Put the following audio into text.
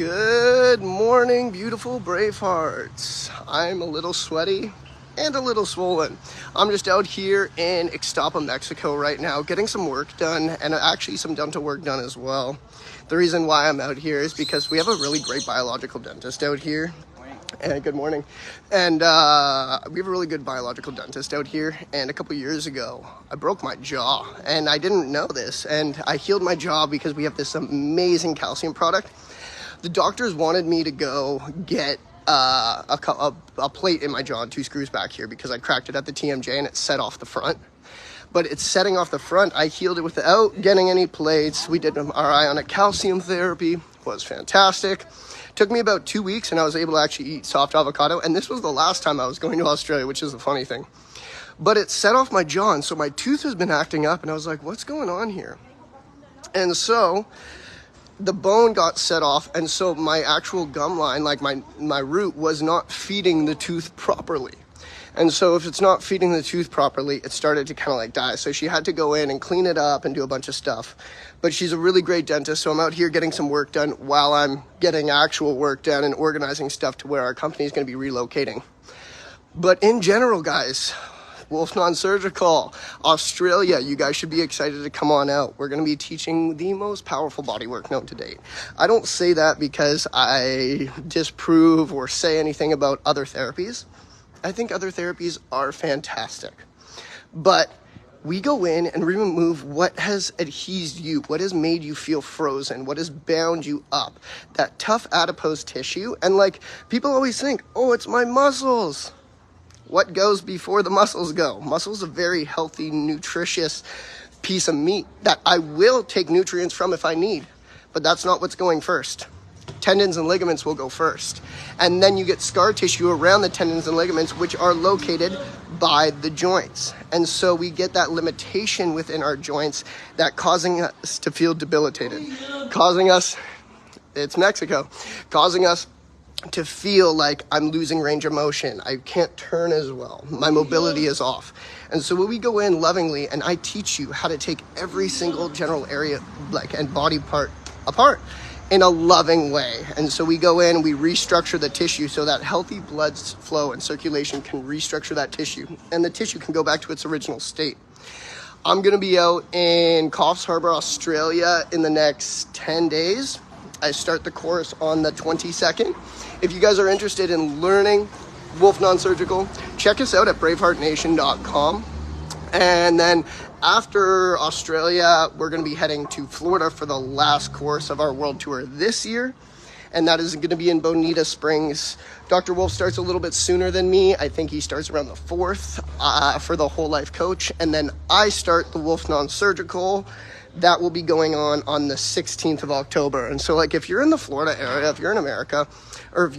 Good morning, beautiful Bravehearts. I'm a little sweaty and a little swollen. I'm just out here in Ixtapa, Mexico right now, getting some work done, and actually some dental work done as well. The reason why I'm out here is because we have a really great biological dentist out here. Good morning. And we have a really good biological dentist out here. And a couple years ago, I broke my jaw. And I didn't know this. And I healed my jaw because we have this amazing calcium product. The doctors wanted me to go get a plate in my jaw and 2 screws back here because I cracked it at the TMJ and it set off the front. But it's setting off the front. I healed it without getting any plates. We did our ionic calcium therapy. It was fantastic. Took me about 2 weeks and I was able to actually eat soft avocado. And this was the last time I was going to Australia, which is the funny thing. But it set off my jaw, and so my tooth has been acting up, and I was like, what's going on here? And so the bone got set off, and so my actual gum line, like my root, was not feeding the tooth properly. And so if it's not feeding the tooth properly, it started to kind of like die. So she had to go in and clean it up and do a bunch of stuff. But she's a really great dentist, so I'm out here getting some work done while I'm getting actual work done and organizing stuff to where our company is going to be relocating. But in general, guys, Wolfe Non Surgical, Australia, you guys should be excited to come on out. We're going to be teaching the most powerful bodywork known to date. I don't say that because I disprove or say anything about other therapies. I think other therapies are fantastic. But we go in and remove what has adhesed you, what has made you feel frozen, what has bound you up, that tough adipose tissue. And like, people always think, oh, it's my muscles. What goes before the muscles go? Muscles are a very healthy, nutritious piece of meat that I will take nutrients from if I need, but that's not what's going first. Tendons and ligaments will go first. And then you get scar tissue around the tendons and ligaments, which are located by the joints. And so we get that limitation within our joints that causing us to feel debilitated, it's Mexico, causing us to feel like I'm losing range of motion. I can't turn as well. My mobility is off. And so when we go in lovingly and I teach you how to take every single general area and body part apart in a loving way. And so we go in and we restructure the tissue so that healthy blood flow and circulation can restructure that tissue and the tissue can go back to its original state. I'm going to be out in Coffs Harbour, Australia in the next 10 days. I start the course on the 22nd. If you guys are interested in learning Wolfe Non Surgical, check us out at braveheartnation.com. And then after Australia, we're going to be heading to Florida for the last course of our world tour this year. And that is going to be in Bonita Springs. Dr. Wolfe starts a little bit sooner than me. I think he starts around the 4th for the whole life coach. And then I start the Wolfe Non Surgical. That will be going on the 16th of October. And so like if you're in the Florida area, if you're in America, or if you